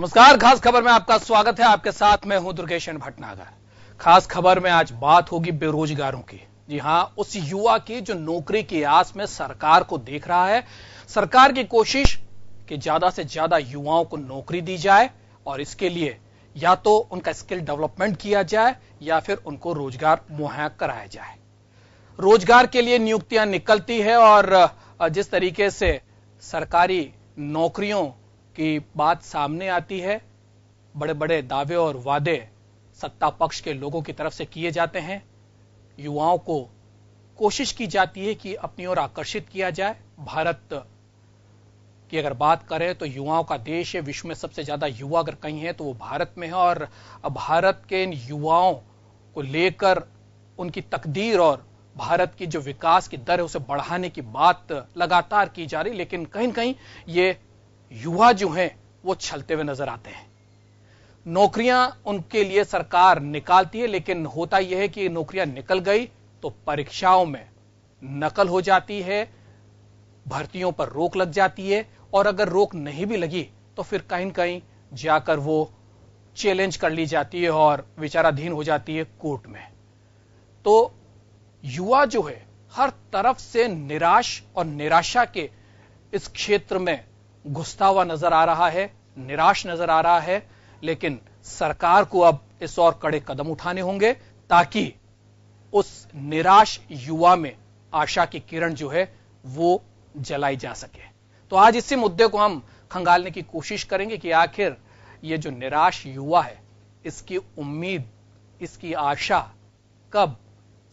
नमस्कार, खास खबर में आपका स्वागत है। आपके साथ मैं हूं दुर्गेश भटनागर। खास खबर में आज बात होगी बेरोजगारों की। जी हां, उस युवा की जो नौकरी की आस में सरकार को देख रहा है। सरकार की कोशिश कि ज्यादा से ज्यादा युवाओं को नौकरी दी जाए और इसके लिए या तो उनका स्किल डेवलपमेंट किया जाए या फिर उनको रोजगार मुहैया कराया जाए। रोजगार के लिए नियुक्तियां निकलती है और जिस तरीके से सरकारी नौकरियों की बात सामने आती है, बड़े बड़े दावे और वादे सत्ता पक्ष के लोगों की तरफ से किए जाते हैं। युवाओं को कोशिश की जाती है कि अपनी ओर आकर्षित किया जाए। भारत की अगर बात करें तो युवाओं का देश है। विश्व में सबसे ज्यादा युवा अगर कहीं है तो वो भारत में है और भारत के इन युवाओं को लेकर उनकी तकदीर और भारत की जो विकास की दर है उसे बढ़ाने की बात लगातार की जा रही, लेकिन कहीं न कहीं ये युवा जो हैं वो छलते हुए नजर आते हैं। नौकरियां उनके लिए सरकार निकालती है, लेकिन होता यह है कि नौकरियां निकल गई तो परीक्षाओं में नकल हो जाती है, भर्तियों पर रोक लग जाती है और अगर रोक नहीं भी लगी तो फिर कहीं न कहीं जाकर वो चैलेंज कर ली जाती है और विचाराधीन हो जाती है कोर्ट में। तो युवा जो है हर तरफ से निराश और निराशा के इस क्षेत्र में घुसता हुआ नजर आ रहा है, निराश नजर आ रहा है। लेकिन सरकार को अब इस और कड़े कदम उठाने होंगे ताकि उस निराश युवा में आशा की किरण जो है वो जलाई जा सके। तो आज इसी मुद्दे को हम खंगालने की कोशिश करेंगे कि आखिर ये जो निराश युवा है, इसकी उम्मीद, इसकी आशा कब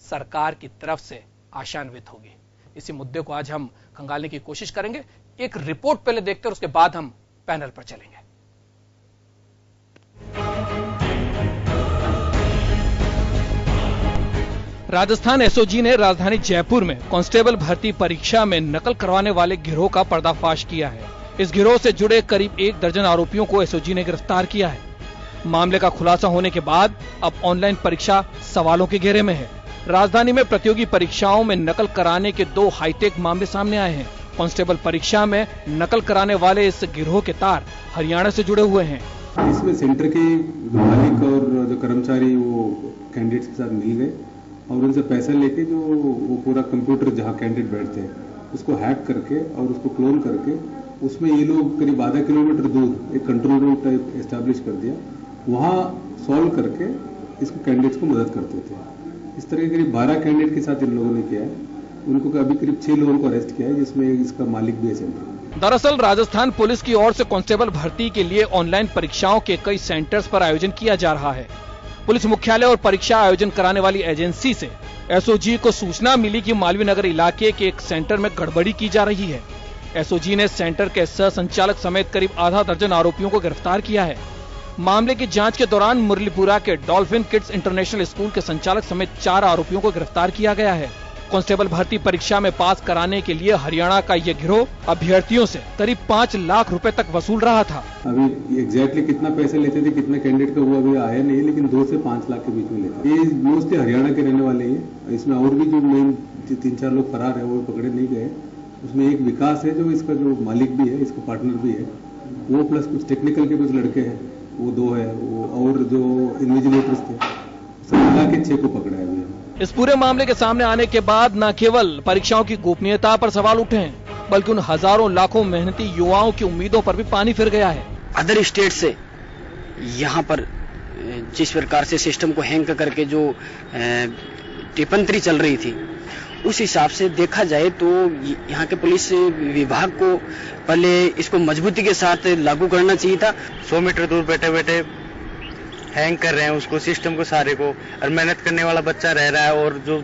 सरकार की तरफ से आशान्वित होगी। इसी मुद्दे को आज हम खंगालने की कोशिश करेंगे। एक रिपोर्ट पहले देखते हैं, उसके बाद हम पैनल पर चलेंगे। राजस्थान एसओजी ने राजधानी जयपुर में कांस्टेबल भर्ती परीक्षा में नकल करवाने वाले गिरोह का पर्दाफाश किया है। इस गिरोह से जुड़े करीब 1 दर्जन आरोपियों को एसओजी ने गिरफ्तार किया है। मामले का खुलासा होने के बाद अब ऑनलाइन परीक्षा सवालों के घेरे में है। राजधानी में प्रतियोगी परीक्षाओं में नकल कराने के 2 हाईटेक मामले सामने आए हैं। कांस्टेबल परीक्षा में नकल कराने वाले इस गिरोह के तार हरियाणा से जुड़े हुए हैं। इसमें सेंटर के मालिक और जो कर्मचारी वो कैंडिडेट्स के साथ मिल गए और उनसे पैसा लेके जो वो पूरा कंप्यूटर जहाँ कैंडिडेट बैठते हैं उसको हैक करके और उसको क्लोन करके उसमें ये लोग करीब आधा किलोमीटर दूर एक कंट्रोल रूम टाइप एस्टैब्लिश कर दिया, वहाँ सॉल्व करके इसको कैंडिडेट्स को मदद करते थे। इस तरह के करीब 12 कैंडिडेट के साथ इन लोगों ने किया है। उनको अभी करीब 6 लोगों को अरेस्ट किया है, जिसमें इसका मालिक भी है सेंटर। दरअसल राजस्थान पुलिस की ओर से कांस्टेबल भर्ती के लिए ऑनलाइन परीक्षाओं के कई सेंटर्स पर आयोजन किया जा रहा है। पुलिस मुख्यालय और परीक्षा आयोजन कराने वाली एजेंसी से एसओजी को सूचना मिली कि मालवीय नगर इलाके के एक सेंटर में गड़बड़ी की जा रही है। एसओजी ने सेंटर के सह संचालक समेत करीब आधा दर्जन आरोपियों को गिरफ्तार किया है। मामले की जांच के दौरान मुरलीपुरा के डॉल्फिन किड्स इंटरनेशनल स्कूल के संचालक समेत 4 आरोपियों को गिरफ्तार किया गया है। कांस्टेबल भर्ती परीक्षा में पास कराने के लिए हरियाणा का यह गिरोह अभ्यर्थियों से करीब 5 लाख रुपए तक वसूल रहा था। अभी एग्जैक्टली कितना पैसे लेते थे, कितने कैंडिडेट का हुआ अभी आया नहीं, लेकिन 2 से 5 लाख के बीच में लेते। ये मोस्टली हरियाणा के रहने वाले हैं। इसमें और भी जो मेन 3-4 लोग फरार है वो पकड़े नहीं गए। उसमें एक विकास है जो इसका जो मालिक भी है, इसका पार्टनर भी है वो, प्लस कुछ टेक्निकल के कुछ लड़के हैं वो 2 है वो, और जो इन्विजिलेटर्स थे, सब मिला के 6 को पकड़ा है अभी। इस पूरे मामले के सामने आने के बाद न केवल परीक्षाओं की गोपनीयता पर सवाल उठे हैं, बल्कि उन हजारों लाखों मेहनती युवाओं की उम्मीदों पर भी पानी फिर गया है। अदर स्टेट से यहाँ पर जिस प्रकार से सिस्टम को हैंग करके जो टिप्पणी चल रही थी, उस हिसाब से देखा जाए तो यहाँ के पुलिस विभाग को पहले इसको मजबूती के साथ लागू करना चाहिए था। 100 मीटर दूर बैठे बैठे हैंग कर रहे हैं उसको, सिस्टम को सारे को, और मेहनत करने वाला बच्चा रह रहा है और जो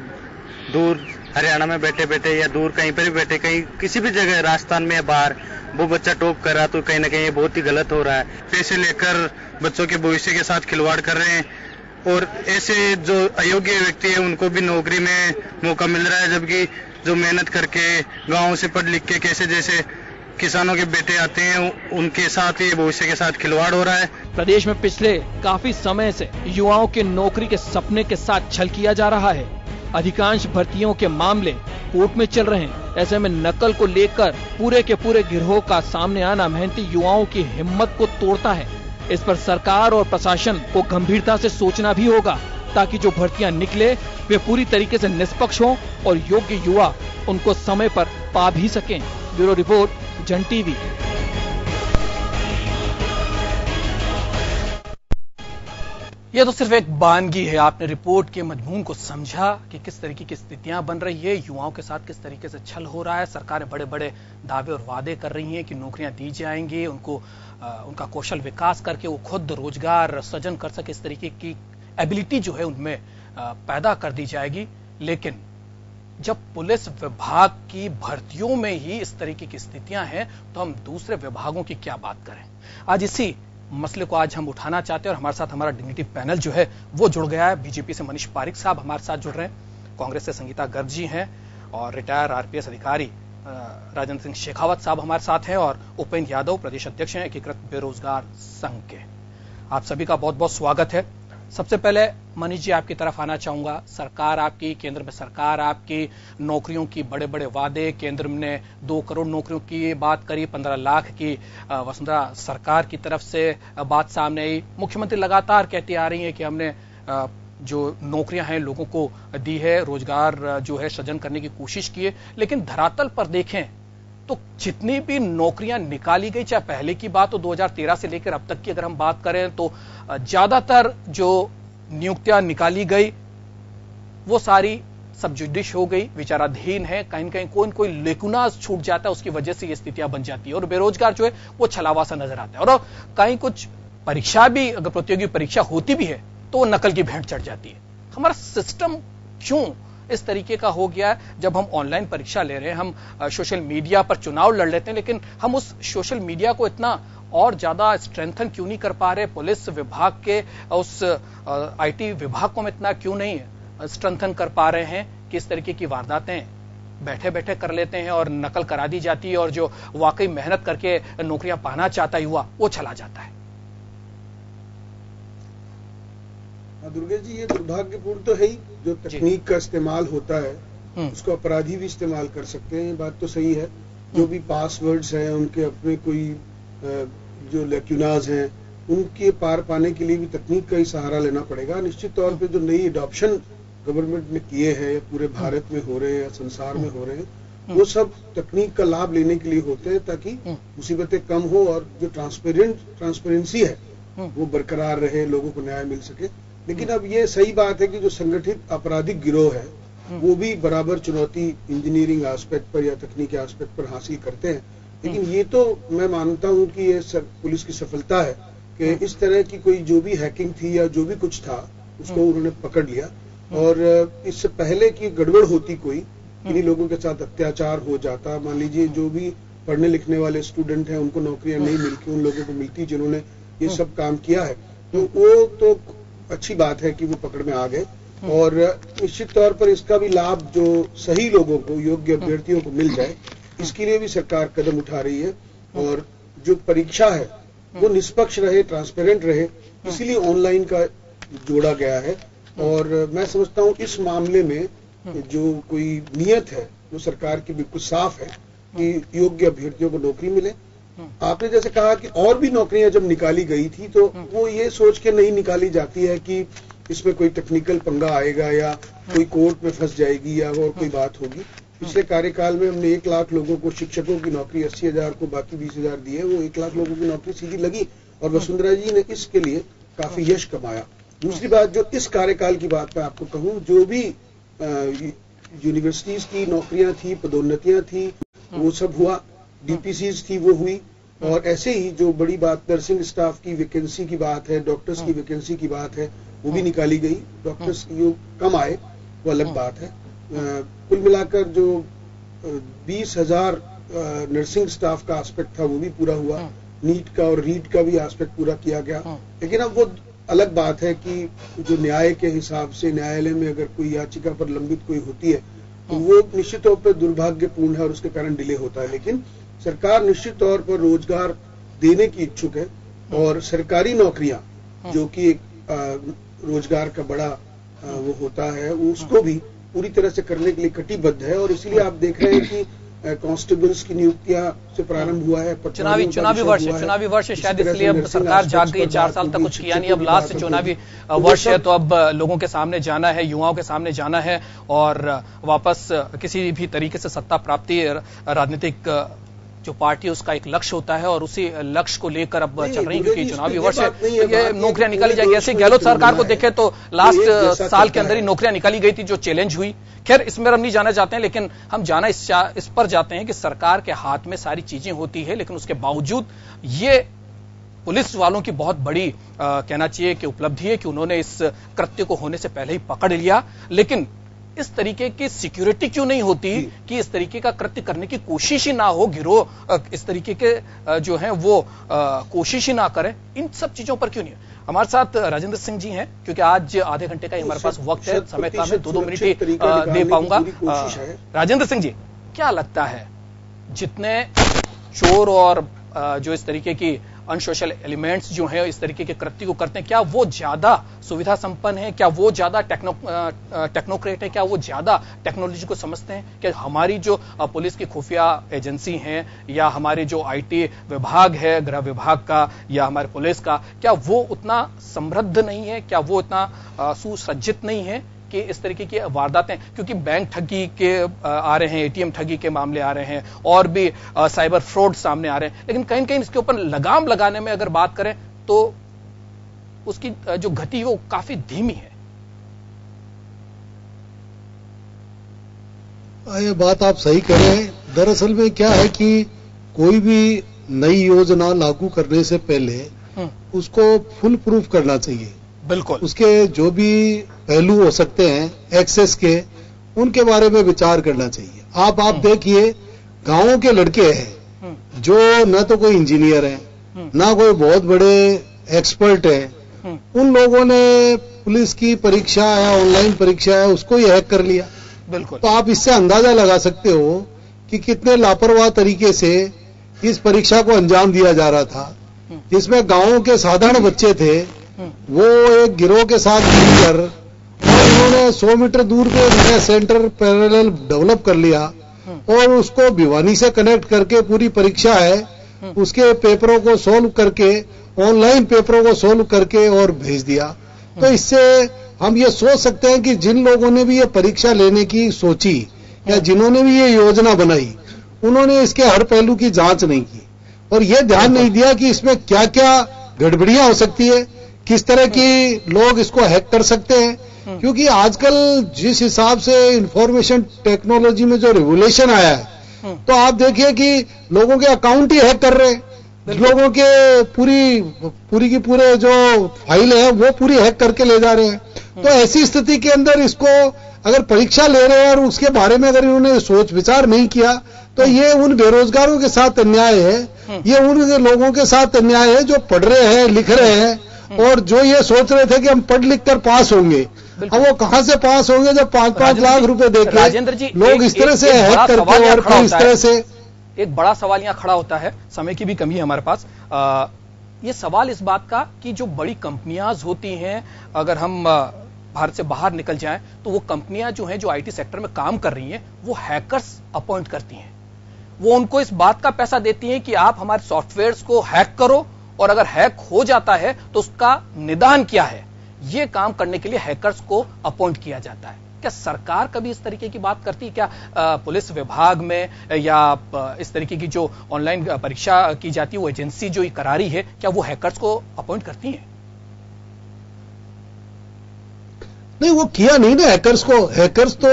दूर हरियाणा में बैठे बैठे या दूर कहीं पर भी बैठे, कहीं किसी भी जगह राजस्थान में या बाहर वो बच्चा टॉप कर रहा, तो कहीं ना कहीं ये बहुत ही गलत हो रहा है। पैसे लेकर बच्चों के भविष्य के साथ खिलवाड़ कर रहे हैं और ऐसे जो अयोग्य व्यक्ति है उनको भी नौकरी में मौका मिल रहा है, जबकि जो मेहनत करके गाँव से पढ़ लिख के कैसे जैसे किसानों के बेटे आते हैं उनके साथ ही भविष्य के साथ खिलवाड़ हो रहा है। प्रदेश में पिछले काफी समय से युवाओं के नौकरी के सपने के साथ छल किया जा रहा है। अधिकांश भर्तियों के मामले कोर्ट में चल रहे हैं। ऐसे में नकल को लेकर पूरे के पूरे गिरोह का सामने आना मेहनती युवाओं की हिम्मत को तोड़ता है। इस पर सरकार और प्रशासन को गंभीरता से सोचना भी होगा, ताकि जो भर्तियां निकले वे पूरी तरीके से निष्पक्ष हों और योग्य युवा उनको समय पर पा भी सकें। ब्यूरो रिपोर्ट, जन टीवी। यह तो सिर्फ एक बानगी है। आपने रिपोर्ट के मजमून को समझा कि किस तरीके की स्थितियां बन रही है, युवाओं के साथ किस तरीके से छल हो रहा है। सरकारें बड़े बड़े दावे और वादे कर रही हैं कि नौकरियां दी जाएंगी, उनका कौशल विकास करके वो खुद रोजगार सृजन कर सके, इस तरीके की एबिलिटी जो है उनमें पैदा कर दी जाएगी। लेकिन जब पुलिस विभाग की भर्तियों में ही इस तरीके की स्थितियां हैं, तो हम दूसरे विभागों की क्या बात करें। आज इसी मसले को आज हम उठाना चाहते हैं और हमारे साथ हमारा डिग्निटी पैनल जो है वो जुड़ गया है। बीजेपी से मनीष पारिक साहब हमारे साथ जुड़ रहे हैं, कांग्रेस से संगीता गर्ग जी हैं और रिटायर आरपीएस अधिकारी राजेंद्र सिंह शेखावत साहब हमारे साथ हैं और उपेंद्र यादव प्रदेश अध्यक्ष हैं एकीकृत बेरोजगार संघ के। आप सभी का बहुत बहुत स्वागत है। सबसे पहले मनीष जी आपकी तरफ आना चाहूंगा। सरकार आपकी, केंद्र में सरकार आपकी, नौकरियों की बड़े बड़े वादे, केंद्र ने 2 करोड़ नौकरियों की बात करी, 15 लाख की वसुंधरा सरकार की तरफ से बात सामने आई। मुख्यमंत्री लगातार कहती आ रही है कि हमने जो नौकरियां हैं लोगों को दी है, रोजगार जो है सृजन करने की कोशिश की है। लेकिन धरातल पर देखें तो जितनी भी नौकरियां निकाली गई, चाहे पहले की बात हो 2013 से लेकर अब तक की अगर हम बात करें, तो ज्यादातर जो नियुक्तियां निकाली गई वो सारी सब जुडिश हो गई, विचाराधीन है। कहीं न कहीं कोई लेकुना छूट जाता है, उसकी वजह से ये स्थितियां बन जाती है और बेरोजगार जो है वो छलावा सा नजर आता है। और कहीं कुछ परीक्षा भी, अगर प्रतियोगी परीक्षा होती भी है तो वो नकल की भेंट चढ़ जाती है। हमारा सिस्टम क्यों इस तरीके का हो गया है। जब हम ऑनलाइन परीक्षा ले रहे हैं, हम सोशल मीडिया पर चुनाव लड़ लेते हैं, लेकिन हम उस सोशल मीडिया को इतना और ज्यादा स्ट्रेंथन क्यों नहीं कर पा रहे। पुलिस विभाग के उस आईटी विभाग को हम इतना क्यों नहीं स्ट्रेंथन कर पा रहे हैं कि इस तरीके की वारदातें बैठे बैठे कर लेते हैं और नकल करा दी जाती है और जो वाकई मेहनत करके नौकरियां पाना चाहता युवा वो चला जाता है। दुर्गेश जी, ये दुर्भाग्यपूर्ण तो है ही। जो तकनीक का इस्तेमाल होता है उसको अपराधी भी इस्तेमाल कर सकते हैं, बात तो सही है। जो भी पासवर्ड्स हैं उनके अपने कोई जो लेक्यूनाज हैं उनके पार पाने के लिए भी तकनीक का ही सहारा लेना पड़ेगा। निश्चित तौर पे जो नई अडॉप्शन गवर्नमेंट ने किए हैं या पूरे भारत में हो रहे हैं या संसार में हो रहे हैं, वो सब तकनीक का लाभ लेने के लिए होते हैं ताकि मुसीबतें कम हो और जो ट्रांसपेरेंसी है वो बरकरार रहे, लोगों को न्याय मिल सके। लेकिन अब ये सही बात है कि जो संगठित आपराधिक गिरोह है वो भी बराबर चुनौती इंजीनियरिंग एस्पेक्ट पर या तकनीकी एस्पेक्ट पर हासिल करते हैं। लेकिन ये तो मैं मानता हूं कि ये पुलिस की सफलता है कि इस तरह की कोई जो भी हैकिंग थी या जो भी कुछ था उसको उन्होंने पकड़ लिया। और इससे पहले की गड़बड़ होती कोई, इन्हीं लोगों के साथ अत्याचार हो जाता, मान लीजिए जो भी पढ़ने लिखने वाले स्टूडेंट हैं उनको नौकरियां नहीं मिलती, उन लोगों को मिलती जिन्होंने ये सब काम किया है, तो वो तो अच्छी बात है कि वो पकड़ में आ गए। और निश्चित तौर पर इसका भी लाभ जो सही लोगों को, योग्य अभ्यर्थियों को मिल जाए, इसके लिए भी सरकार कदम उठा रही है। और जो परीक्षा है वो निष्पक्ष रहे, ट्रांसपेरेंट रहे, इसीलिए ऑनलाइन का जोड़ा गया है। और मैं समझता हूं इस मामले में जो कोई नियत है वो सरकार की बिल्कुल साफ है कि योग्य अभ्यर्थियों को नौकरी मिले। आपने जैसे कहा कि और भी नौकरियां जब निकाली गई थी तो वो ये सोच के नहीं निकाली जाती है कि इसमें कोई टेक्निकल पंगा आएगा या कोई कोर्ट में फंस जाएगी या और कोई बात होगी। पिछले कार्यकाल में हमने 1 लाख लोगों को, शिक्षकों की नौकरी 80,000 को, बाकी 20,000 दी है, वो 1 लाख लोगों की नौकरी सीधी लगी और वसुंधरा जी ने इसके लिए काफी यश कमाया। दूसरी बात, जो इस कार्यकाल की बात मैं आपको कहूं, जो भी यूनिवर्सिटीज की नौकरियां थी, पदोन्नतियां थी, वो सब हुआ, डीपीसीज थी वो हुई। और ऐसे ही जो बड़ी बात नर्सिंग स्टाफ की वैकेंसी की बात है, डॉक्टर्स की वैकेंसी की बात है, वो भी निकाली गई। डॉक्टर्स जो कम आए वो अलग बात है। कुल मिलाकर जो 20,000 नर्सिंग स्टाफ का एस्पेक्ट था वो भी पूरा हुआ, नीट का और रीट का भी एस्पेक्ट पूरा किया गया। लेकिन अब वो अलग बात है कि जो न्याय के हिसाब से न्यायालय में अगर कोई याचिका पर लंबित कोई होती है तो वो निश्चित तौर पर दुर्भाग्यपूर्ण है और उसके कारण डिले होता है। लेकिन सरकार निश्चित तौर पर रोजगार देने की इच्छुक है और सरकारी नौकरियां जो कि एक रोजगार का बड़ा वो होता है, उसको भी पूरी तरह से करने के लिए कटिबद्ध है। और इसलिए आप देख रहे हैं कि कांस्टेबल्स की नियुक्तियां से प्रारंभ हुआ है। चुनावी वर्ष है, शायद इसलिए अब सरकार जाग गई। 4 साल तक कुछ किया नहीं, अब लास्ट चुनावी वर्ष है, तो अब लोगों के सामने जाना है, युवाओं के सामने जाना है और वापस किसी भी तरीके से सत्ता प्राप्ति राजनीतिक जो पार्टी उसका एक लक्ष्य होता है और उसी लक्ष्य को लेकर अब चल रही है, क्योंकि चुनावी वर्ष है, ये नौकरियां निकाली जाएगी। ऐसे गहलोत सरकार को देखे तो लास्ट साल के अंदर ही नौकरियां निकाली गई थी जो चैलेंज हुई। खैर, इसमें हम नहीं जाना चाहते हैं, लेकिन हम जाना इस पर जाते हैं कि सरकार के हाथ में सारी चीजें होती है, लेकिन उसके बावजूद ये पुलिस वालों की बहुत बड़ी कहना चाहिए कि उपलब्धि है कि उन्होंने इस कृत्य को होने से पहले ही पकड़ लिया। लेकिन इस तरीके की सिक्योरिटी क्यों नहीं होती कि इस तरीके का कृत्य करने की कोशिश ही ना हो, गिरोह इस तरीके के जो हैं वो कोशिश ही ना करें, इन सब चीजों पर क्यों नहीं? हमारे साथ राजेंद्र सिंह जी हैं, क्योंकि आज आधे घंटे का हमारे पास वक्त है, समय कम है, 2-2 मिनट ही दे पाऊंगा। राजेंद्र सिंह जी, क्या लगता है जितने चोर और जो इस तरीके की अनसोशल एलिमेंट्स जो हैं इस तरीके के कृत्य को करते हैं, क्या वो ज्यादा सुविधा संपन्न है, क्या वो ज्यादा टेक्नोक्रेट है, क्या वो ज्यादा टेक्नोलॉजी को समझते हैं? क्या हमारी जो पुलिस की खुफिया एजेंसी हैं या हमारे जो आईटी विभाग है, गृह विभाग का या हमारे पुलिस का, क्या वो उतना समृद्ध नहीं है, क्या वो इतना सुसज्जित नहीं है कि इस तरीके की वारदातें, क्योंकि बैंक ठगी के आ रहे हैं, एटीएम ठगी के मामले आ रहे हैं और भी साइबर फ्रॉड सामने आ रहे हैं, लेकिन कहीं न कहीं इसके ऊपर लगाम लगाने में अगर बात करें तो उसकी जो गति वो काफी धीमी है। ये बात आप सही कह रहे हैं। दरअसल में क्या है कि कोई भी नई योजना लागू करने से पहले उसको फुल प्रूफ करना चाहिए। बिल्कुल, उसके जो भी पहलू हो सकते हैं एक्सेस के, उनके बारे में विचार करना चाहिए। आप देखिए, गांवों के लड़के हैं जो न तो कोई इंजीनियर है ना कोई बहुत बड़े एक्सपर्ट है, उन लोगों ने पुलिस की परीक्षा या ऑनलाइन परीक्षा है उसको ही हैक कर लिया। बिल्कुल, तो आप इससे अंदाजा लगा सकते हो कि कितने लापरवाह तरीके से इस परीक्षा को अंजाम दिया जा रहा था, जिसमें गांवों के साधारण बच्चे थे, वो एक गिरोह के साथ मिलकर और उन्होंने 100 मीटर दूर पे नया सेंटर पैरेलल डेवलप कर लिया और उसको भिवानी से कनेक्ट करके पूरी परीक्षा है उसके पेपरों को सोल्व करके, ऑनलाइन पेपरों को सोल्व करके और भेज दिया। तो इससे हम ये सोच सकते हैं कि जिन लोगों ने भी ये परीक्षा लेने की सोची या जिन्होंने भी ये योजना बनाई, उन्होंने इसके हर पहलू की जांच नहीं की और ये ध्यान नहीं दिया कि इसमें क्या क्या गड़बड़ियां हो सकती है, किस तरह की लोग इसको हैक कर सकते हैं। क्योंकि आजकल जिस हिसाब से इंफॉर्मेशन टेक्नोलॉजी में जो रेवोल्यूशन आया है, तो आप देखिए कि लोगों के अकाउंट ही हैक कर रहे हैं, लोगों के पूरी की पूरे जो फाइल है वो पूरी हैक करके ले जा रहे हैं। तो ऐसी स्थिति के अंदर इसको अगर परीक्षा ले रहे हैं और उसके बारे में अगर इन्होंने सोच विचार नहीं किया, तो ये उन बेरोजगारों के साथ अन्याय है, ये उन लोगों के साथ अन्याय है जो पढ़ रहे हैं, लिख रहे हैं और जो ये सोच रहे थे कि हम पढ़ लिख कर पास होंगे। अब वो कहां से पास होंगे जब 5-5 लाख रुपए देके लोग इस तरह से हैक करके और फिर इस तरह से। एक बड़ा सवाल यहां खड़ा होता है, समय की भी कमी है हमारे पास। ये सवाल इस बात का कि जो बड़ी कंपनियां होती हैं, अगर हम भारत से बाहर निकल जाएं तो वो कंपनियां जो हैं जो आईटी सेक्टर में काम कर रही हैं, वो हैकर्स अपॉइंट करती हैं। वो उनको इस बात का पैसा देती हैं कि आप हमारे सॉफ्टवेयर्स को हैक करो और अगर हैक हो जाता है तो उसका निदान क्या है, ये काम करने के लिए हैकर्स को अपॉइंट किया जाता है। क्या सरकार कभी इस तरीके की बात करती है? क्या पुलिस विभाग में या इस तरीके की जो ऑनलाइन परीक्षा की जाती है वो एजेंसी जो करा रही है, क्या वो हैकर्स को अपॉइंट करती है? नहीं, वो किया नहीं ना हैकर्स को। हैकर्स तो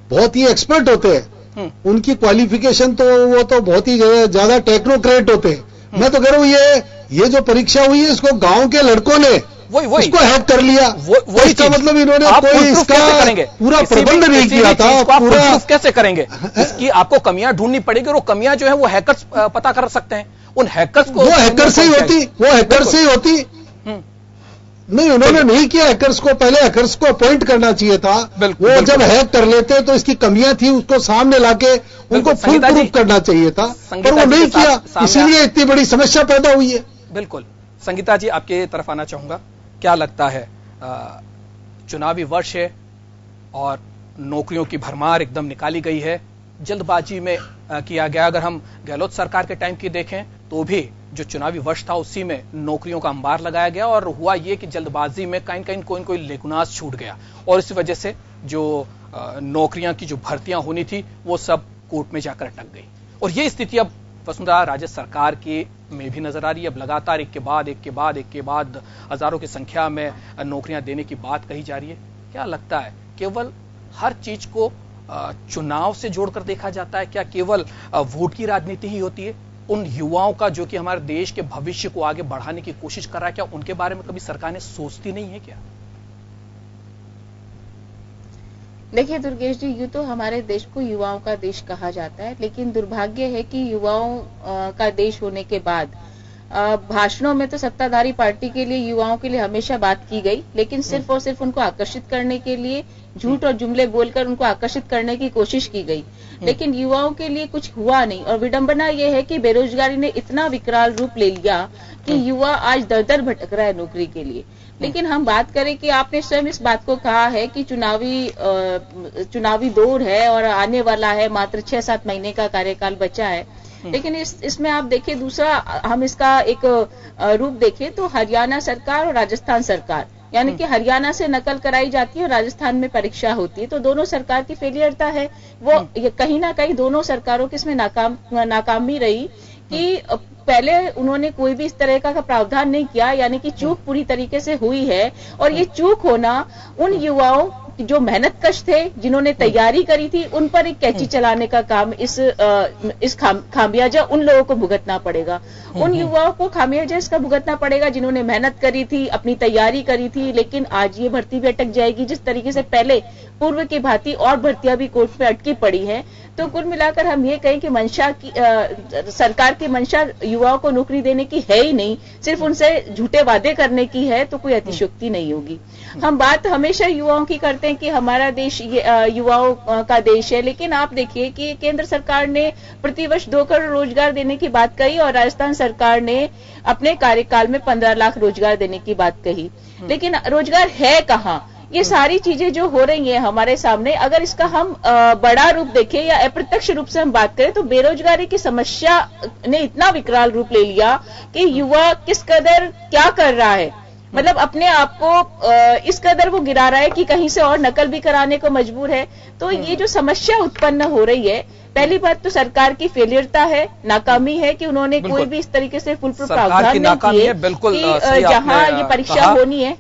बहुत ही एक्सपर्ट होते हैं, उनकी क्वालिफिकेशन तो वो तो बहुत ही ज्यादा टेक्नोक्रेट होते हैं। मैं तो कह रहा हूं ये जो परीक्षा हुई है इसको गांव के लड़कों ने उसको हैक कर लिया। इसका मतलब इन्होंने कोई इसका पूरा प्रबंध नहीं किया था। पूरा कैसे करेंगे? इसकी आपको कमियां ढूंढनी पड़ेगी और वो कमियां जो है वो हैकर्स पता कर सकते हैं। उन हैकर्स को वो हैकर से ही होती नहीं, उन्होंने नहीं किया हैकर्स को। पहले हैकर्स को अपॉइंट करना चाहिए था। वो जब हैक कर लेते तो इसकी कमियां थी उसको सामने लाके उनको फुल प्रूफ करना चाहिए था, पर वो नहीं किया, इसीलिए इतनी बड़ी समस्या पैदा हुई है। बिल्कुल। संगीता जी, आपके तरफ आना चाहूंगा। क्या लगता है, चुनावी वर्ष है और नौकरियों की भरमार एकदम निकाली गई है, जल्दबाजी में किया गया। अगर हम गहलोत सरकार के टाइम की देखें तो भी जो चुनावी वर्ष था उसी में नौकरियों का अंबार लगाया गया और हुआ ये कि जल्दबाजी में कहीं कोई लेकुनास छूट गया और इस वजह से जो नौकरियां की जो भर्तियां होनी थी वो सब कोर्ट में जाकर अटक गई। और ये स्थिति अब वसुंधरा राजे सरकार की में भी नजर आ रही है। अब लगातार एक के बाद हजारों की संख्या में नौकरियां देने की बात कही जा रही है। क्या लगता है केवल हर चीज को चुनाव से जोड़कर देखा जाता है? क्या केवल वोट की राजनीति ही होती है? उन युवाओं का जो कि हमारे देश के भविष्य को आगे बढ़ाने की कोशिश कर रहा है, क्या उनके बारे में कभी सरकार ने सोचती नहीं है क्या? देखिए दुर्गेश जी, यूं तो हमारे देश को युवाओं का देश कहा जाता है, लेकिन दुर्भाग्य है कि युवाओं का देश होने के बाद भाषणों में तो सत्ताधारी पार्टी के लिए युवाओं के लिए हमेशा बात की गई, लेकिन सिर्फ और सिर्फ उनको आकर्षित करने के लिए झूठ और जुमले बोलकर उनको आकर्षित करने की कोशिश की गई, लेकिन युवाओं के लिए कुछ हुआ नहीं। और विडंबना यह है कि बेरोजगारी ने इतना विकराल रूप ले लिया कि युवा आज दर दर भटक रहा है नौकरी के लिए। लेकिन हम बात करें कि आपने स्वयं इस बात को कहा है कि चुनावी दौर है और आने वाला है, मात्र 6-7 महीने का कार्यकाल बचा है, लेकिन इसमें आप देखिए दूसरा हम इसका एक रूप देखें तो हरियाणा सरकार और राजस्थान सरकार, यानी कि हरियाणा से नकल कराई जाती है और राजस्थान में परीक्षा होती है, तो दोनों सरकार की फेलियरता है वो कहीं ना कहीं दोनों सरकारों की इसमें नाकामी रही कि पहले उन्होंने कोई भी इस तरह का प्रावधान नहीं किया, यानी कि चूक पूरी तरीके से हुई है। और ये चूक होना उन युवाओं जो मेहनतकश थे, जिन्होंने तैयारी करी थी, उन पर एक कैंची चलाने का काम इस खामियाजा उन लोगों को भुगतना पड़ेगा। उन युवाओं को खामियाजा इसका भुगतना पड़ेगा जिन्होंने मेहनत करी थी, अपनी तैयारी करी थी, लेकिन आज ये भर्ती भी अटक जाएगी। जिस तरीके से पहले पूर्व की भांति और भर्तियां भी कोर्ट में अटकी पड़ी हैं, तो कुल मिलाकर हम ये कहें कि सरकार की मंशा युवाओं को नौकरी देने की है ही नहीं, सिर्फ उनसे झूठे वादे करने की है, तो कोई अतिशयोक्ति नहीं होगी। हम बात हमेशा युवाओं की करते हैं कि हमारा देश युवाओं का देश है, लेकिन आप देखिए कि केंद्र सरकार ने प्रतिवर्ष 2 करोड़ रोजगार देने की बात कही और राजस्थान सरकार ने अपने कार्यकाल में 15 लाख रोजगार देने की बात कही, लेकिन रोजगार है कहां? ये सारी चीजें जो हो रही हैं हमारे सामने, अगर इसका हम बड़ा रूप देखें या अप्रत्यक्ष रूप से हम बात करें तो बेरोजगारी की समस्या ने इतना विकराल रूप ले लिया कि युवा किस कदर क्या कर रहा है, मतलब अपने आप को इस कदर वो गिरा रहा है कि कहीं से और नकल भी कराने को मजबूर है। तो ये जो समस्या उत्पन्न हो रही है, पहली बात तो सरकार की फेलियरता है, नाकामी है कि उन्होंने कोई भी इस तरीके से फुल प्रूफ प्रावधान नहीं किए कि जहां ये परीक्षा होनी है।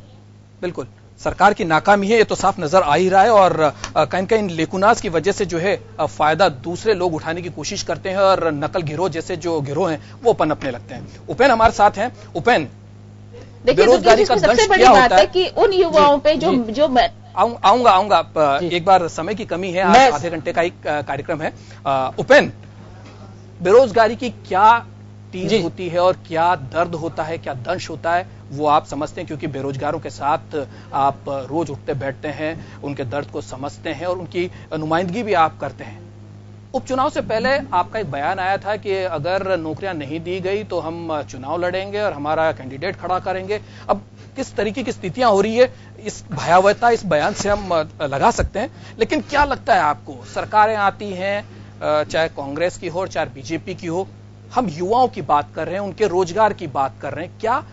बिल्कुल सरकार की नाकामी है, ये तो साफ नजर आ ही रहा है और कहीं लेकुनास की वजह से जो है फायदा दूसरे लोग उठाने की कोशिश करते हैं और नकल गिरोह जैसे जो गिरोह हैं वो पनपने लगते हैं। उपेन हमारे साथ हैं। उपेन, बेरोजगारी का दंश क्या होता है कि उन युवाओं पे जो आऊंगा एक बार, समय की कमी है, आज आधे घंटे का एक कार्यक्रम है। उपेन, बेरोजगारी की क्या टीज होती है और क्या दर्द होता है, क्या दंश होता है, वो आप समझते हैं क्योंकि बेरोजगारों के साथ आप रोज उठते बैठते हैं, उनके दर्द को समझते हैं और उनकी नुमाइंदगी भी आप करते हैं। उपचुनाव से पहले आपका एक बयान आया था कि अगर नौकरियां नहीं दी गई तो हम चुनाव लड़ेंगे और हमारा कैंडिडेट खड़ा करेंगे। अब किस तरीके की स्थितियां हो रही है, इस भयावहता इस बयान से हम लगा सकते हैं, लेकिन क्या लगता है आपको, सरकारें आती हैं चाहे कांग्रेस की हो चाहे बीजेपी की हो, हम युवाओं की बात कर रहे हैं, उनके रोजगार की बात कर रहे हैं, क्या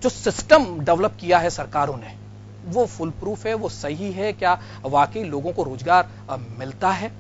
जो सिस्टम डेवलप किया है सरकारों ने वो फुल प्रूफ है, वो सही है? क्या वाकई लोगों को रोजगार मिलता है?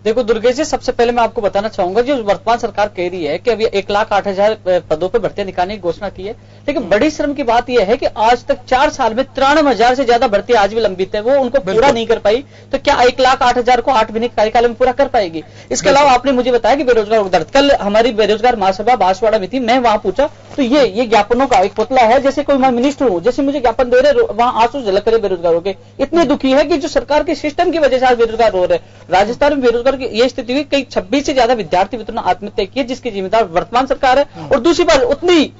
देखो दुर्गेश जी, सबसे पहले मैं आपको बताना चाहूंगा जो वर्तमान सरकार कह रही है कि अभी 1,08,000 पदों पर भर्तियां निकालने की घोषणा की है, लेकिन बड़ी शर्म की बात यह है कि आज तक 4 साल में 93,000 से ज्यादा भर्तियां आज भी लंबित है, वो उनको पूरा नहीं कर पाई। तो क्या 1,08,000 को 8 महीने के कार्यकाल में पूरा कर पाएगी? इसके अलावा आपने मुझे बताया कि बेरोजगार दर्द, कल हमारी बेरोजगार महासभा बांसवाड़ा में थी, मैं वहां पूछा तो ये ज्ञापनों का एक पुतला है, जैसे कोई मैं मिनिस्टर हूं, जैसे मुझे ज्ञापन दे रहे, वहां आंसू झलक रहे बेरोजगारों के। इतने दुखी है कि जो सरकार के सिस्टम की वजह से आज बेरोजगार हो रहे। राजस्थान में बेरोजगार बेरोजगार की ये स्थिति हुई, कई 26 से ज्यादा विद्यार्थी मित्रों ने आत्महत्या की है, जिसकी जिम्मेदार वर्तमान सरकार है। और दूसरी बात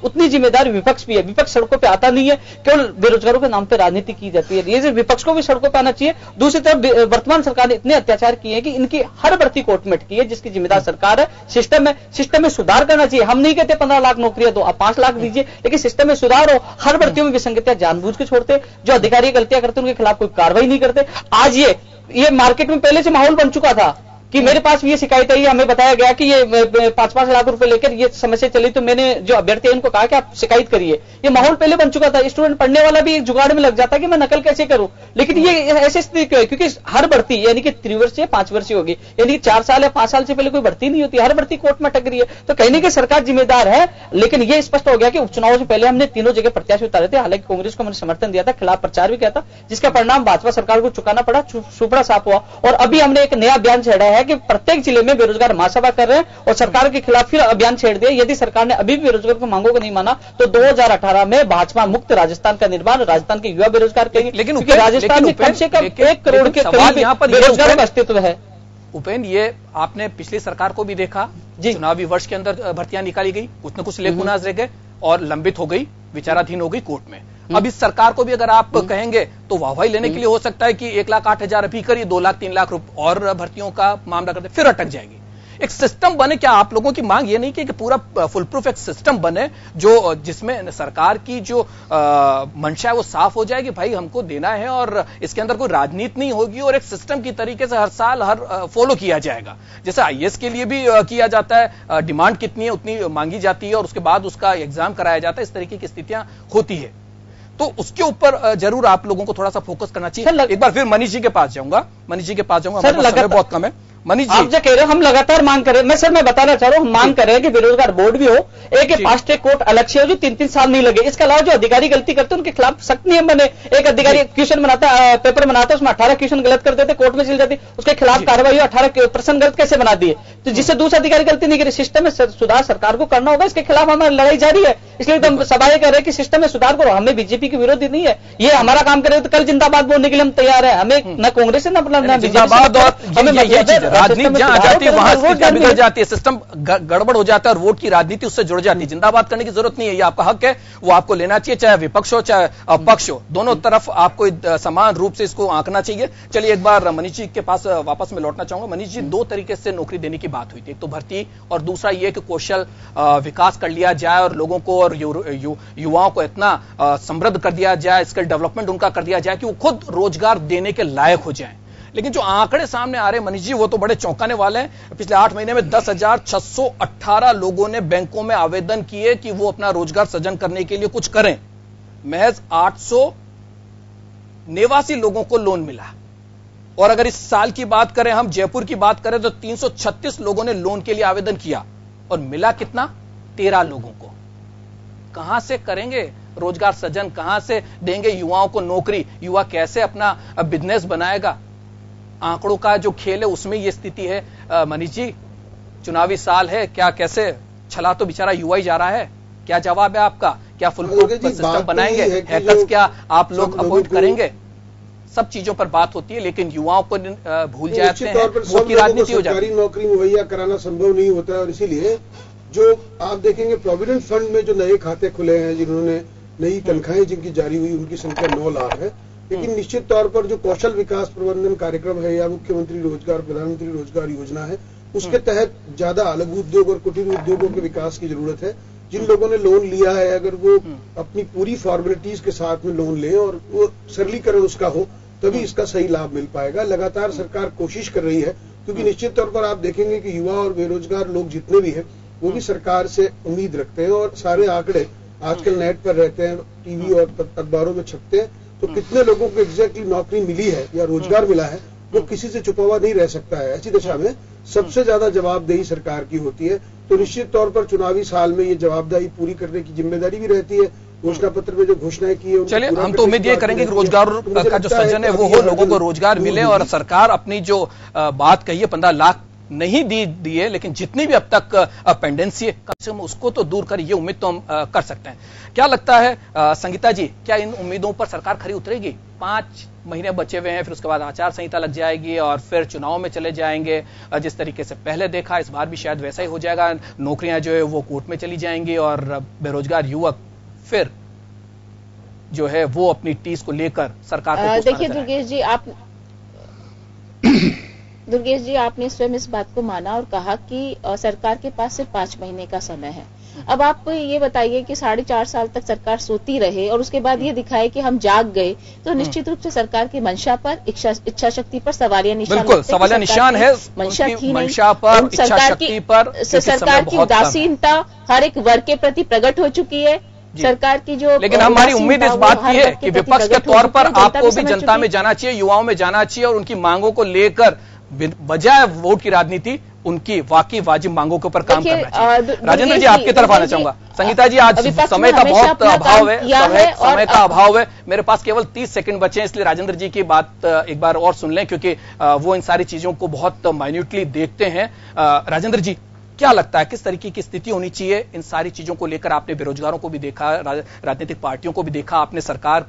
उतनी जिम्मेदार विपक्ष भी है। विपक्ष सड़कों पर आता नहीं है, केवल बेरोजगारों के नाम पर राजनीति की जाती है। ये विपक्ष को भी सड़कों पर आना चाहिए। दूसरी तरफ वर्तमान सरकार ने इतने अत्याचार किए हैं कि इनकी हर भर्ती कोर्ट में अटकी है, जिसकी जिम्मेदार सरकार है। सिस्टम में सुधार करना चाहिए। हम नहीं कहते 15 लाख नौकरियां दो, आप 5 लाख दीजिए, लेकिन सिस्टम में सुधार हो। हर भर्तियों में विसंगतियां जानबूझ के छोड़ते, जो अधिकारी गलतियां करते उनके खिलाफ कोई कार्रवाई नहीं करते। आज ये मार्केट में पहले से माहौल बन चुका था कि मेरे पास भी ये शिकायत आई, हमें बताया गया कि ये 5-5 लाख रुपए लेकर ये समस्या चली, तो मैंने जो अभ्यर्थी है इनको कहा कि आप शिकायत करिए। ये माहौल पहले बन चुका था। स्टूडेंट पढ़ने वाला भी एक जुगाड़ में लग जाता कि मैं नकल कैसे करूं। लेकिन ये ऐसी स्थिति क्यों है? क्योंकि हर भर्ती यानी कि 3 वर्षीय 5 वर्षीय होगी, यानी कि 4 साल या 5 साल से पहले कोई भर्ती नहीं होती, हर भर्ती कोर्ट में अटक रही है। तो कहीं ना कहीं सरकार जिम्मेदार है। लेकिन ये स्पष्ट हो गया कि उपचुनाव से पहले हमने तीनों जगह प्रत्याशी उतारे थे। हालांकि कांग्रेस को मैंने समर्थन दिया था, खिलाफ प्रचार भी किया था, जिसका परिणाम भाजपा सरकार को चुकाना पड़ा, सुपड़ा साफ हुआ। और अभी हमने एक नया अभियान छेड़ा है कि प्रत्येक जिले में बेरोजगार महासभा कर रहे हैं और सरकार के खिलाफ फिर अभियान छेड़ दिया। यदि सरकार ने अभी भी बेरोजगार की मांगों को नहीं माना तो 2018 में भाजपा मुक्त राजस्थान का निर्माण, राजस्थान के युवा बेरोजगार करेंगे। लेकिन राजस्थान में कम से कम 1 करोड़ के करीब बेरोजगार का अस्तित्व है। उपेंद्र, ये आपने पिछली सरकार को भी देखा, चुनावी वर्ष के अंदर भर्तियां निकाली गई, कुछ न कुछ लेकुनाज रह गए और लंबित हो गई, विचाराधीन हो गई कोर्ट में। अब इस सरकार को भी अगर आप कहेंगे तो वाहवाही लेने के लिए हो सकता है कि 1,08,000 अभी करिए, 2 लाख 3 लाख रुपए और भर्तियों का मामला करते फिर अटक जाएगी। एक सिस्टम बने। क्या आप लोगों की मांग ये नहीं कि पूरा फुल प्रूफ एक सिस्टम बने जो जिसमें सरकार की जो मंशा है वो साफ हो जाए कि भाई हमको देना है और इसके अंदर कोई राजनीति नहीं होगी और एक सिस्टम की तरीके से हर साल फॉलो किया जाएगा। जैसे आईएएस के लिए भी किया जाता है, डिमांड कितनी है उतनी मांगी जाती है और उसके बाद उसका एग्जाम कराया जाता है। इस तरीके की स्थितियां होती है, तो उसके ऊपर जरूर आप लोगों को थोड़ा सा फोकस करना चाहिए। एक बार फिर मनीष जी के पास जाऊंगा, समय बहुत कम है। मनीष जी, आप जो कह रहे हो हम लगातार मांग कर रहे हैं। मैं बताना चाह रहा हूं, हम मांग कर रहे हैं कि बेरोजगार बोर्ड भी हो, एक फास्ट ट्रैक कोर्ट अलग से हो जो 3-3 साल नहीं लगे। इसके अलावा जो अधिकारी गलती करते हैं उनके खिलाफ सख्त नियम बने। एक अधिकारी क्वेश्चन बनाता है, पेपर बनाता है, उसमें 18 क्वेश्चन गलत कर देते, कोर्ट में चल जाती, उसके खिलाफ कार्रवाई हो। 18 प्रश्न गलत कैसे बना दिए, तो जिससे दूसरा अधिकारी गलती नहीं करे। सिस्टम में सुधार सरकार को करना होगा, इसके खिलाफ हमारी लड़ाई जारी है। इसलिए तो हम सभा कह रहे हैं कि सिस्टम में सुधार करो। हमें बीजेपी के विरोधी नहीं है, ये हमारा काम करे तो कल जिंदाबाद बोलने के लिए हम तैयार है। हमें न कांग्रेस से न बीजेपी, वहां स्थितियां बिगड़ जाती है, सिस्टम गड़बड़ हो जाता है और वोट की राजनीति उससे जुड़ जाती है। जिंदाबाद करने की जरूरत नहीं है, ये आपका हक है, वो आपको लेना चाहिए, चाहे विपक्ष हो चाहे पक्ष हो, दोनों तरफ आपको समान रूप से इसको आंकना चाहिए। चलिए एक बार मनीष जी के पास वापस में लौटना चाहूंगा। मनीष जी, 2 तरीके से नौकरी देने की बात हुई थी, एक तो भर्ती और दूसरा ये कि कौशल विकास कर लिया जाए और लोगों को और युवाओं को इतना समृद्ध कर दिया जाए, स्किल डेवलपमेंट उनका कर दिया जाए कि वो खुद रोजगार देने के लायक हो जाए। लेकिन जो आंकड़े सामने आ रहे हैं मनीष जी, वो तो बड़े चौंकाने वाले हैं। पिछले 8 महीने में 10,618 लोगों ने बैंकों में आवेदन किए कि वो अपना रोजगार सृजन करने के लिए कुछ करें। महज 889 लोगों को लोन मिला। और अगर इस साल की बात करें, हम जयपुर की बात करें तो 336 लोगों ने लोन के लिए आवेदन किया और मिला कितना? 13 लोगों को। कहां से करेंगे रोजगार सृजन, कहां से देंगे युवाओं को नौकरी? युवा कैसे अपना बिजनेस बनाएगा? आंकड़ों का जो खेल है उसमें यह स्थिति है। मनीष जी, चुनावी साल है, क्या कैसे छला तो बेचारा युवा ही जा रहा है। क्या जवाब है आपका? क्या फुल प्रूफ सिस्टम बनाएंगे? हैकर्स क्या आप लोग अपॉइंट करेंगे? सब चीजों पर बात होती है, लेकिन युवाओं को भूल जाते हैं, वोट की राजनीति हो जाती है। नौकरी मुहैया कराना संभव नहीं होता है और इसीलिए जो आप देखेंगे प्रोविडेंट फंड में जो नए खाते खुले हैं, जिन्होंने नई तनख्वाहें जिनकी जारी हुई, उनकी संख्या 9 लाख है। लेकिन निश्चित तौर पर जो कौशल विकास प्रबंधन कार्यक्रम है या मुख्यमंत्री रोजगार, प्रधानमंत्री रोजगार योजना है, उसके तहत ज्यादा लघु उद्योग और कुटीर उद्योगों के विकास की जरूरत है। जिन लोगों ने लोन लिया है, अगर वो अपनी पूरी फॉर्मेलिटीज के साथ में लोन लें और वो सरलीकरण उसका हो, तभी इसका सही लाभ मिल पाएगा। लगातार सरकार कोशिश कर रही है, क्योंकि निश्चित तौर पर आप देखेंगे कि युवा और बेरोजगार लोग जितने भी हैं वो भी सरकार से उम्मीद रखते हैं। और सारे आंकड़े आजकल नेट पर रहते हैं, टीवी और अखबारों में छपते हैं, तो कितने लोगों को एग्जैक्टली नौकरी मिली है या रोजगार मिला है वो किसी से छुपा हुआ नहीं रह सकता है। ऐसी दशा में सबसे ज्यादा जवाबदेही सरकार की होती है। तो निश्चित तौर पर चुनावी साल में ये जवाबदेही पूरी करने की जिम्मेदारी भी रहती है। घोषणा पत्र में जो घोषणाएं की है, चलिए हम तो उम्मीद ये करेंगे कि रोजगार का जो सृजन है वो हो, लोगों को रोजगार मिले और सरकार अपनी जो बात कही है 15 लाख नहीं दिए, लेकिन जितनी भी अब तक पेंडेंसी है कम से कम उसको तो दूर कर, ये उम्मीद तो हम कर सकते हैं। क्या लगता है संगीता जी, क्या इन उम्मीदों पर सरकार खरी उतरेगी? 5 महीने बचे हुए हैं, फिर उसके बाद आचार संहिता लग जाएगी और फिर चुनाव में चले जाएंगे। जिस तरीके से पहले देखा, इस बार भी शायद वैसा ही हो जाएगा। नौकरियां जो है वो कोर्ट में चली जाएंगी और बेरोजगार युवक फिर जो है वो अपनी टीस को लेकर सरकार को देखिए दुर्गेश जी, आपने स्वयं इस बात को माना और कहा कि सरकार के पास सिर्फ 5 महीने का समय है। अब आप ये बताइए कि 4.5 साल तक सरकार सोती रहे और उसके बाद ये दिखाए कि हम जाग गए, तो निश्चित रूप से सरकार की मंशा पर, इच्छा शक्ति पर सवालिया निशान, बिल्कुल सवालिया निशान है। मंशा थी मंशा पर, इच्छा शक्ति पर, सरकार की उदासीनता हर एक वर्ग के प्रति प्रकट हो चुकी है। सरकार की जो, लेकिन हमारी उम्मीद इस बात की है कि विपक्ष के तौर पर आपको भी जनता में जाना चाहिए, युवाओं में जाना चाहिए और उनकी मांगों को लेकर बजाय वोट की राजनीति उनकी वाकई वाजिब मांगों के ऊपर काम करना चाहिए। राजेंद्र जी, आपकी तरफ आना चाहूंगा। संगीता जी, आज समय का बहुत अभाव है, समय का अभाव है, मेरे पास केवल 30 सेकंड बचे हैं, इसलिए राजेंद्र जी की बात एक बार और सुन लें, क्योंकि वो इन सारी चीजों को बहुत माइन्यूटली देखते हैं। राजेंद्र जी, क्या लगता है किस तरीके की स्थिति होनी चाहिए इन सारी चीजों को लेकर? आपने बेरोजगारों को भी देखा, राजनीतिक पार्टियों को भी देखा, आपने सरकार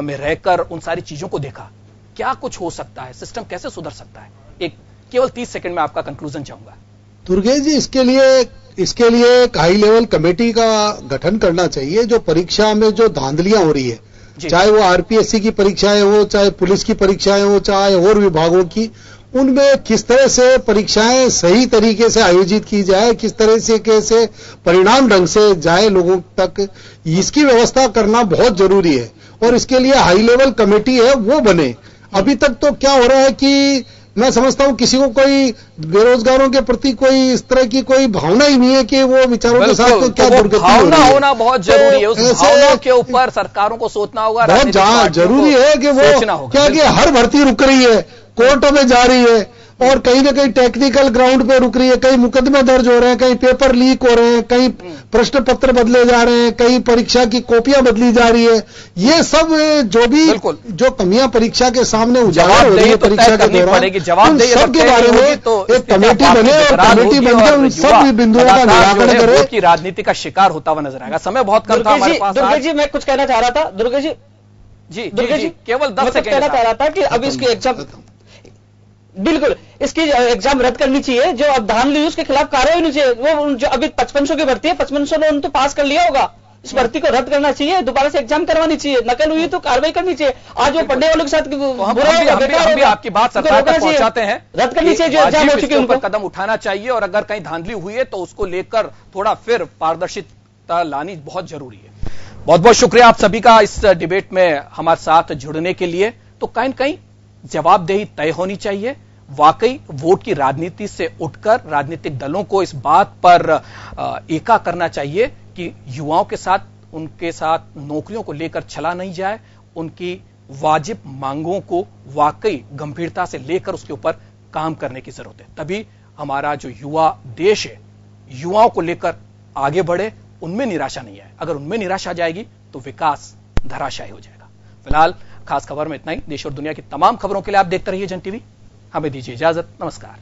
में रहकर उन सारी चीजों को देखा, क्या कुछ हो सकता है? सिस्टम कैसे सुधर सकता है? एक केवल 30 सेकंड में आपका कंक्लूजन चाहूंगा। दुर्गेश जी, इसके लिए एक हाई लेवल कमेटी का गठन करना चाहिए। जो परीक्षा में जो धांधलियां हो रही है, चाहे वो आरपीएससी की परीक्षाएं हो, चाहे पुलिस की परीक्षाएं हो, चाहे और विभागों की, उनमें किस तरह से परीक्षाएं सही तरीके से आयोजित की जाए, किस तरह से कैसे परिणाम ढंग से जाए लोगों तक, इसकी व्यवस्था करना बहुत जरूरी है। और इसके लिए हाई लेवल कमेटी है वो बने। अभी तक तो क्या हो रहा है कि मैं समझता हूं किसी को कोई बेरोजगारों के प्रति कोई इस तरह की कोई भावना ही नहीं है कि वो विचारों के साथ तो क्या दुर्गति भावना होना बहुत जरूरी है। उस भावना के ऊपर सरकारों को सोचना होगा, बहुत जरूरी है कि वो क्या कि हर भर्ती रुक रही है, कोर्टों में जा रही है और कहीं ना कहीं टेक्निकल ग्राउंड पे रुक रही है, कहीं मुकदमे दर्ज हो रहे हैं, कहीं पेपर लीक हो रहे हैं, कहीं प्रश्न पत्र बदले जा रहे हैं, कहीं परीक्षा की कॉपियां बदली जा रही है। ये सब जो कमियां परीक्षा के सामने उजागर हो रही है परीक्षा के दौरान, सबके बारे में एक कमेटी बने और कमेटी बनकर उन सब बिंदुओं का निराकरण करे। की राजनीति का शिकार होता हुआ नजर आएगा। समय बहुत कम था हमारे पास। दुर्गेश जी, मैं कुछ कहना चाह रहा था। दुर्गेश जी केवल 10 सेकंड कहना चाह रहा था कि अब इसकी एग्जाम, बिल्कुल इसकी एग्जाम रद्द करनी चाहिए। जो अब धांधली हुई उसके खिलाफ कार्रवाई होनी चाहिए। वो जो अभी 5500 की भर्ती है, 5500 ने तो पास कर लिया होगा, इस भर्ती को रद्द करना चाहिए, दोबारा से एग्जाम करवानी चाहिए। नकल हुई तो कार्रवाई करनी चाहिए। आज वो पढ़ने वालों के साथ हम भी आपकी बात सरकार तक पहुंचाते हैं, रद्द करनी चाहिए जो एग्जाम हो चुके उनको कदम उठाना चाहिए और अगर कहीं धांधली हुई है तो उसको लेकर थोड़ा फिर पारदर्शिता लानी बहुत जरूरी है। बहुत बहुत शुक्रिया आप सभी का इस डिबेट में हमारे साथ जुड़ने के लिए। तो कहीं न कहीं जवाबदेही तय होनी चाहिए। वाकई वोट की राजनीति से उठकर राजनीतिक दलों को इस बात पर एका करना चाहिए कि युवाओं के साथ, उनके साथ नौकरियों को लेकर चला नहीं जाए, उनकी वाजिब मांगों को वाकई गंभीरता से लेकर उसके ऊपर काम करने की जरूरत है। तभी हमारा जो युवा देश है, युवाओं को लेकर आगे बढ़े, उनमें निराशा नहीं आए। अगर उनमें निराशा आ जाएगी तो विकास धराशायी हो जाएगा। फिलहाल खास खबर में इतना ही। देश और दुनिया की तमाम खबरों के लिए आप देखते रहिए जन टीवी। हमें दीजिए इजाजत। नमस्कार।